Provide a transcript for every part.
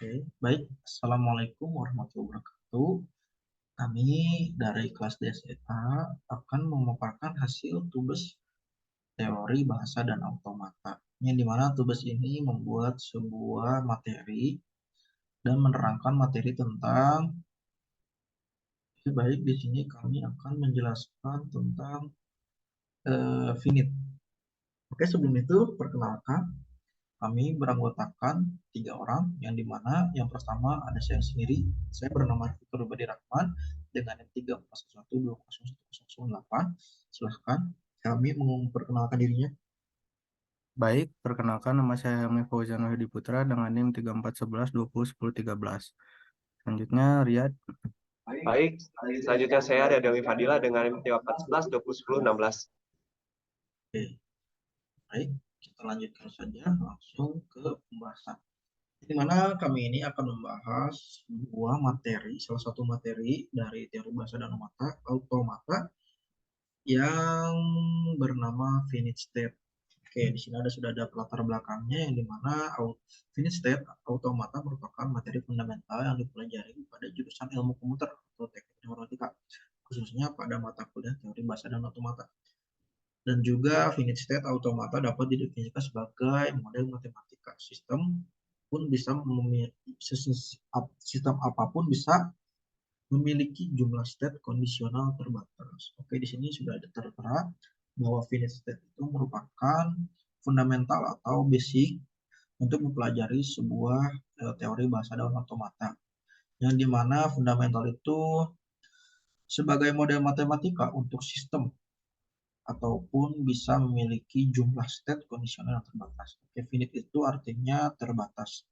Oke, baik. Assalamualaikum warahmatullahi wabarakatuh. Kami dari kelas DSEA akan memaparkan hasil tugas teori bahasa dan automata. Yang dimana tugas ini membuat sebuah materi dan menerangkan materi tentang, baik di sini kami akan menjelaskan tentang finite. Oke, sebelum itu perkenalkan, kami beranggotakan 3 orang, yang dimana yang pertama ada saya sendiri. Saya bernama Fitur Badi Rahman dengan NIM 341201008. Silahkan kami memperkenalkan dirinya. Baik, perkenalkan nama saya Helmi Fauzan Wahyudi Putra dengan NIM 3411201013. Selanjutnya, Riyad. Baik, selanjutnya saya Riadwi Fadila dengan NIM 3411201016. Oke, baik, kita lanjutkan saja langsung ke pembahasan. Di mana kami ini akan membahas sebuah materi, salah satu materi dari teori bahasa dan automata yang bernama finite state. Oke, di sini sudah ada latar belakangnya, yang dimana finite state automata merupakan materi fundamental yang dipelajari pada jurusan ilmu komputer atau teknik informatika, khususnya pada mata kuliah teori bahasa dan automata. Dan juga finite state automata dapat didefinisikan sebagai model matematika sistem pun bisa sistem apapun bisa memiliki jumlah state kondisional terbatas. Oke, di sini sudah ada tertera bahwa finite state itu merupakan fundamental atau basic untuk mempelajari sebuah teori bahasa dan automata, yang dimana fundamental itu sebagai model matematika untuk sistem ataupun bisa memiliki jumlah state kondisional yang terbatas. Oke, finite itu artinya terbatas.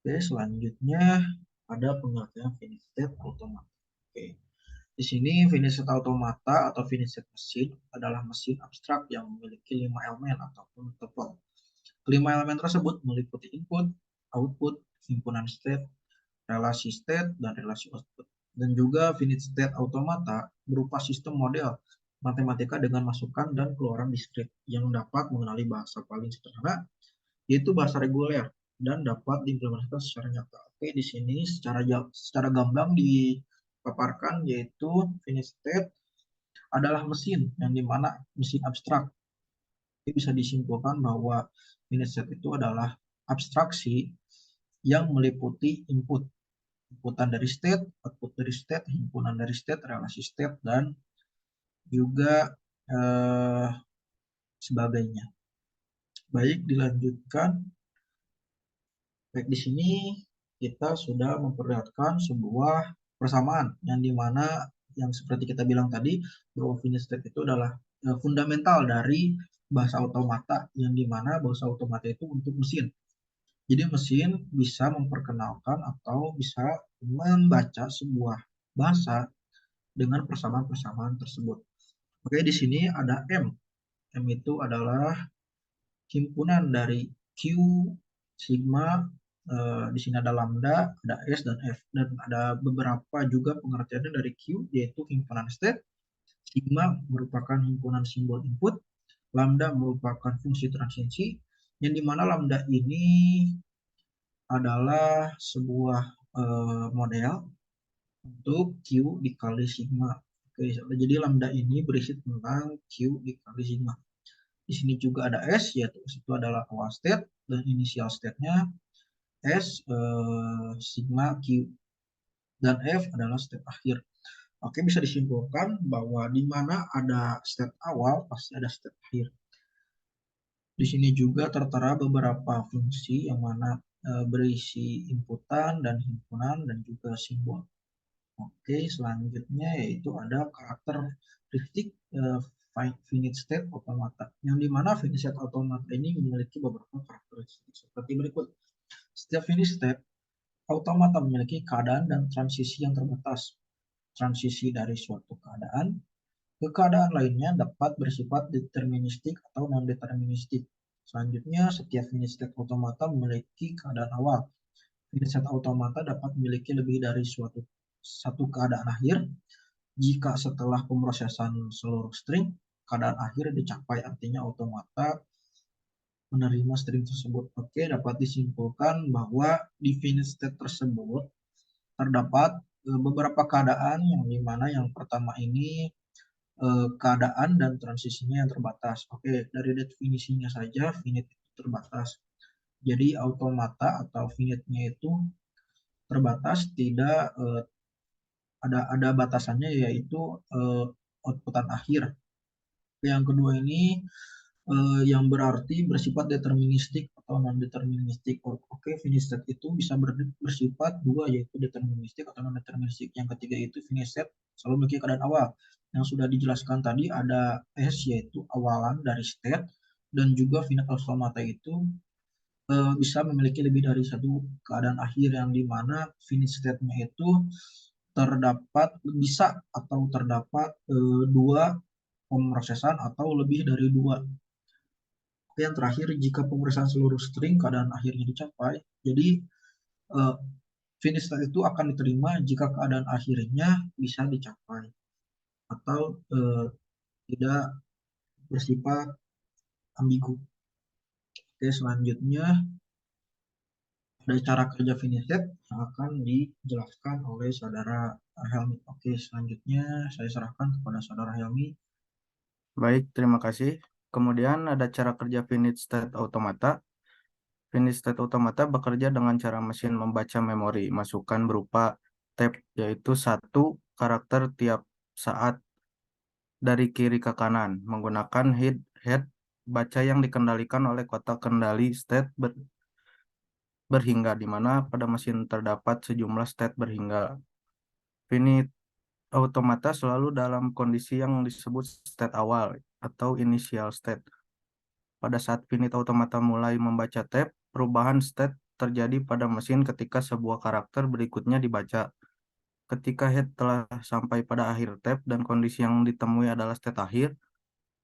Oke, selanjutnya ada pengertian finite state automata. Oke, di sini finite state automata atau finite state mesin adalah mesin abstrak yang memiliki 5 elemen ataupun tuple. Kelima elemen tersebut meliputi input, output, himpunan state, relasi state, dan relasi output. Dan juga finite state automata berupa sistem model matematika dengan masukan dan keluaran diskrit yang dapat mengenali bahasa paling sederhana, yaitu bahasa reguler, dan dapat diimplementasikan secara nyata. Oke, di sini secara gamblang dipaparkan yaitu finite state adalah mesin yang dimana mesin abstrak. Jadi bisa disimpulkan bahwa finite state itu adalah abstraksi yang meliputi inputan dari state, output dari state, himpunan dari state, relasi state, dan juga sebagainya. Baik, dilanjutkan. Baik, di sini kita sudah memperlihatkan sebuah persamaan yang dimana yang seperti kita bilang tadi bahwa finite state itu adalah fundamental dari bahasa automata, yang dimana bahasa automata itu untuk mesin. Jadi mesin bisa memperkenalkan atau bisa membaca sebuah bahasa dengan persamaan-persamaan tersebut. Oke, di sini ada M. M itu adalah himpunan dari Q, sigma, di sini ada lambda, ada S, dan F. Dan ada beberapa juga pengertiannya dari Q, yaitu himpunan state. Sigma merupakan himpunan simbol input. Lambda merupakan fungsi transiensi, yang dimana lambda ini adalah sebuah model untuk Q dikali sigma. Oke, jadi lambda ini berisi tentang Q dikali sigma. Di sini juga ada S, yaitu S itu adalah awal state, dan initial state-nya S sigma Q, dan F adalah state akhir. Oke, bisa disimpulkan bahwa di mana ada state awal pasti ada state akhir. Di sini juga tertera beberapa fungsi yang mana berisi inputan dan himpunan dan juga simbol. Oke, selanjutnya yaitu ada karakteristik finite state automata, yang dimana finite state automata ini memiliki beberapa karakteristik seperti berikut. Setiap finite state automata memiliki keadaan dan transisi yang terbatas. Transisi dari suatu keadaan ke keadaan lainnya dapat bersifat deterministik atau non-deterministik. Selanjutnya, setiap finite state automata memiliki keadaan awal. Finite state automata dapat memiliki lebih dari satu keadaan akhir jika setelah pemrosesan seluruh string keadaan akhir dicapai, artinya automata menerima string tersebut. Oke, dapat disimpulkan bahwa di finite state tersebut terdapat beberapa keadaan yang dimana yang pertama ini keadaan dan transisinya yang terbatas. Oke, dari definisinya saja finite itu terbatas. Jadi automata atau finite-nya itu terbatas, tidak ada batasannya, yaitu outputan akhir. Yang kedua ini yang berarti bersifat deterministik atau non-deterministik. Oke, finite state itu bisa bersifat dua, yaitu deterministik atau non-deterministik. Yang ketiga itu finite state selalu memiliki keadaan awal. Yang sudah dijelaskan tadi ada S, yaitu awalan dari state, dan juga finite automata itu bisa memiliki lebih dari satu keadaan akhir, yang dimana finite state-nya itu terdapat bisa atau terdapat dua pemrosesan atau lebih dari dua. Yang terakhir, jika pemeriksaan seluruh string keadaan akhirnya dicapai, jadi finite state itu akan diterima jika keadaan akhirnya bisa dicapai atau tidak bersifat ambigu. Oke, selanjutnya ada cara kerja finite state yang akan dijelaskan oleh saudara Helmi. Oke, selanjutnya saya serahkan kepada saudara Helmi. Baik, terima kasih. Kemudian ada cara kerja finite state automata. Finite state automata bekerja dengan cara mesin membaca memori masukan berupa tab, yaitu satu karakter tiap saat dari kiri ke kanan menggunakan head baca yang dikendalikan oleh kotak kendali state berhingga, di mana pada mesin terdapat sejumlah state berhingga. Finite automata selalu dalam kondisi yang disebut state awal atau initial state. Pada saat finite automata mulai membaca tab, perubahan state terjadi pada mesin ketika sebuah karakter berikutnya dibaca. Ketika head telah sampai pada akhir tab dan kondisi yang ditemui adalah state akhir,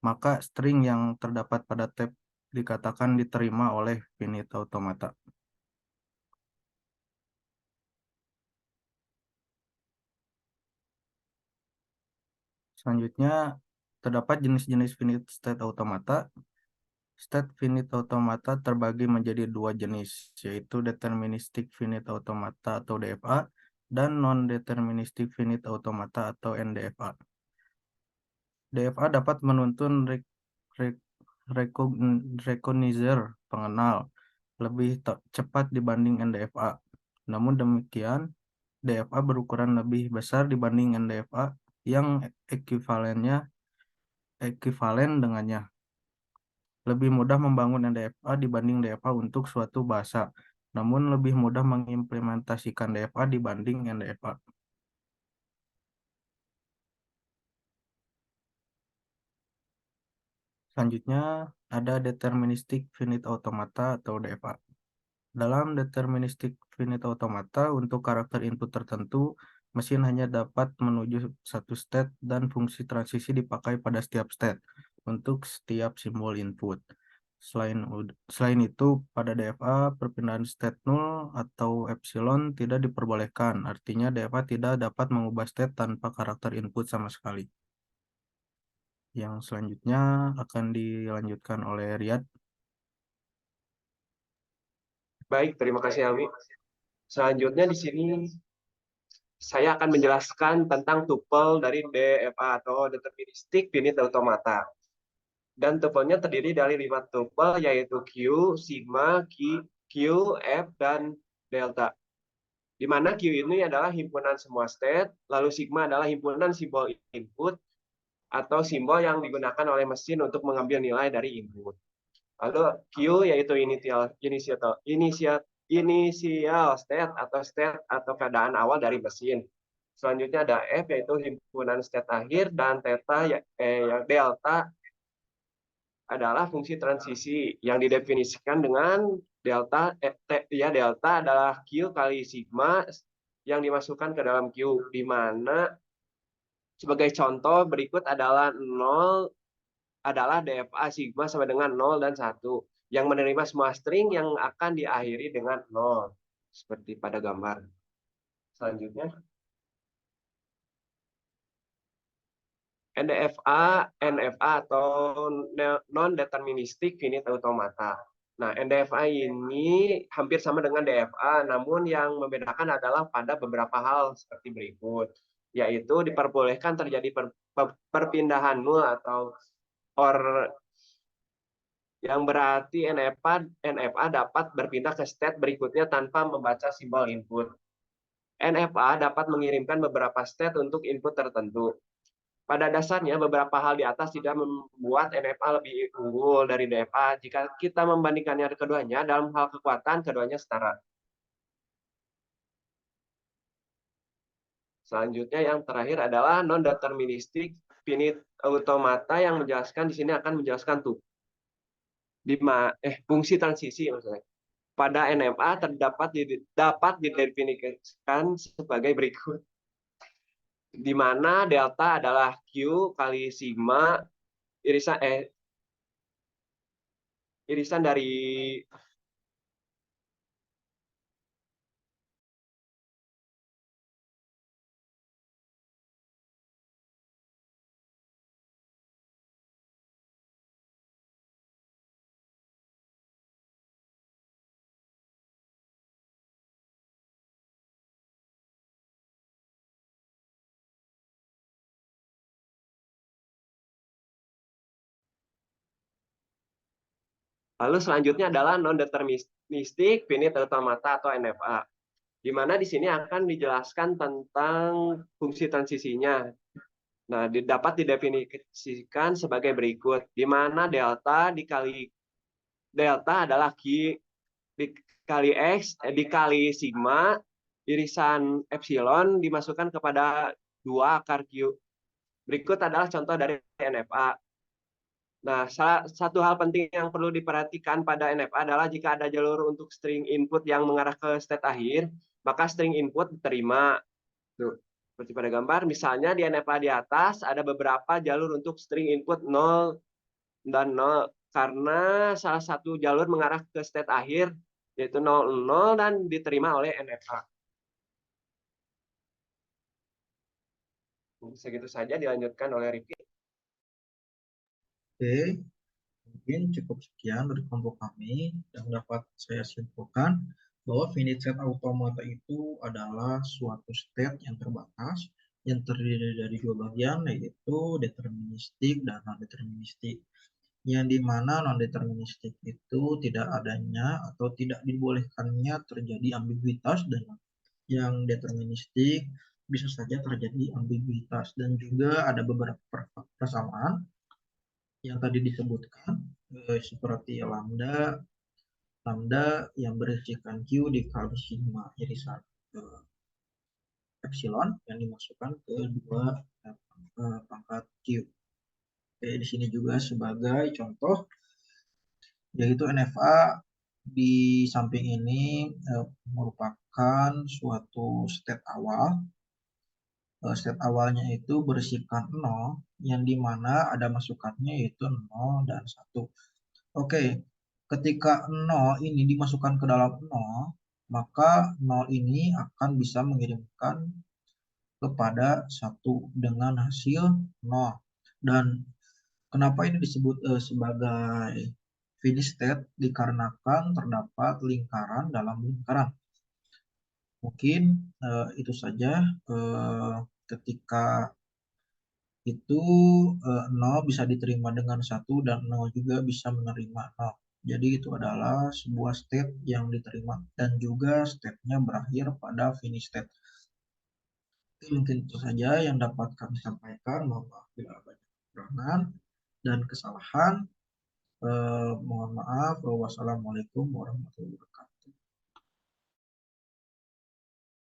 maka string yang terdapat pada tab dikatakan diterima oleh finite automata. Selanjutnya, terdapat jenis-jenis finite state automata. State finite automata terbagi menjadi dua jenis, yaitu deterministic finite automata atau DFA dan non-deterministic finite automata atau NDFA. DFA dapat menuntun recognizer pengenal lebih cepat dibanding NDFA. Namun demikian, DFA berukuran lebih besar dibanding NDFA yang ekivalen dengannya. Lebih mudah membangun NDFA dibanding DFA untuk suatu bahasa, namun lebih mudah mengimplementasikan DFA dibanding NDFA. Selanjutnya, ada deterministic finite automata atau DFA. Dalam deterministic finite automata, untuk karakter input tertentu, mesin hanya dapat menuju satu state dan fungsi transisi dipakai pada setiap state untuk setiap simbol input. Selain itu, pada DFA, perpindahan state null atau epsilon tidak diperbolehkan. Artinya, DFA tidak dapat mengubah state tanpa karakter input sama sekali. Yang selanjutnya akan dilanjutkan oleh Riyad. Baik, terima kasih Helmi. Selanjutnya di sini saya akan menjelaskan tentang tuple dari DFA atau deterministic finite automata. Dan tupelnya terdiri dari 5 tuple, yaitu Q, sigma, Q, F, dan delta. Di mana Q ini adalah himpunan semua state, lalu sigma adalah himpunan simbol input atau simbol yang digunakan oleh mesin untuk mengambil nilai dari input. Lalu Q yaitu initial state atau keadaan awal dari mesin. Selanjutnya ada F yaitu himpunan state akhir, dan delta adalah fungsi transisi yang didefinisikan dengan delta adalah Q kali sigma yang dimasukkan ke dalam Q, di mana sebagai contoh berikut adalah 0 adalah DFA sigma sama dengan 0 dan 1 yang menerima semua string yang akan diakhiri dengan 0 seperti pada gambar. Selanjutnya NFA atau non deterministic finite automata. Nah, NDFA ini hampir sama dengan DFA, namun yang membedakan adalah pada beberapa hal seperti berikut, yaitu diperbolehkan terjadi perpindahan null atau or, yang berarti NFA dapat berpindah ke state berikutnya tanpa membaca simbol input. NFA dapat mengirimkan beberapa state untuk input tertentu. Pada dasarnya, beberapa hal di atas tidak membuat NFA lebih unggul dari DFA jika kita membandingkannya keduanya dalam hal kekuatan, keduanya setara. Selanjutnya yang terakhir adalah non-deterministic finite automata yang menjelaskan di sini akan menjelaskan tuh fungsi transisi maksudnya. Pada NMA dapat didefinisikan sebagai berikut, di mana delta adalah Q kali sigma irisan dari lalu selanjutnya adalah non-deterministic finite automata atau NFA, di mana di sini akan dijelaskan tentang fungsi transisinya. Nah, dapat didefinisikan sebagai berikut, di mana delta adalah Q dikali X dikali sigma irisan epsilon dimasukkan kepada 2 akar Q. Berikut adalah contoh dari NFA. Nah, satu hal penting yang perlu diperhatikan pada NFA adalah jika ada jalur untuk string input yang mengarah ke state akhir, maka string input diterima. Tuh, seperti pada gambar, misalnya di NFA di atas ada beberapa jalur untuk string input 0 dan 0, karena salah satu jalur mengarah ke state akhir, yaitu 0, 0, dan diterima oleh NFA. Segitu saja, dilanjutkan oleh Rifki. Oke, mungkin cukup sekian dari kelompok kami yang dapat saya simpulkan bahwa finite set automata itu adalah suatu state yang terbatas yang terdiri dari dua bagian, yaitu deterministik dan non-deterministik. Yang dimana non-deterministik itu tidak adanya atau tidak dibolehkannya terjadi ambiguitas, dan yang deterministik bisa saja terjadi ambiguitas, dan juga ada beberapa persamaan yang tadi disebutkan seperti lambda yang berisikan Q dikali sigma irisan epsilon yang dimasukkan ke dua pangkat Q. Oke, di sini juga sebagai contoh, yaitu NFA di samping ini merupakan suatu state awal. State awalnya itu berisikan 0, yang dimana ada masukannya yaitu 0 dan 1. Oke, ketika 0 ini dimasukkan ke dalam 0, maka 0 ini akan bisa mengirimkan kepada 1 dengan hasil 0. Dan kenapa ini disebut sebagai finish state? Dikarenakan terdapat lingkaran dalam lingkaran. Mungkin itu saja. Ketika itu 0 bisa diterima dengan 1 dan 0 juga bisa menerima 0. Jadi itu adalah sebuah state yang diterima dan juga state-nya berakhir pada finish state. Mungkin itu saja yang dapat kami sampaikan. Mohon maaf bila banyak kekurangan dan kesalahan. Mohon maaf. Wassalamualaikum warahmatullahi wabarakatuh.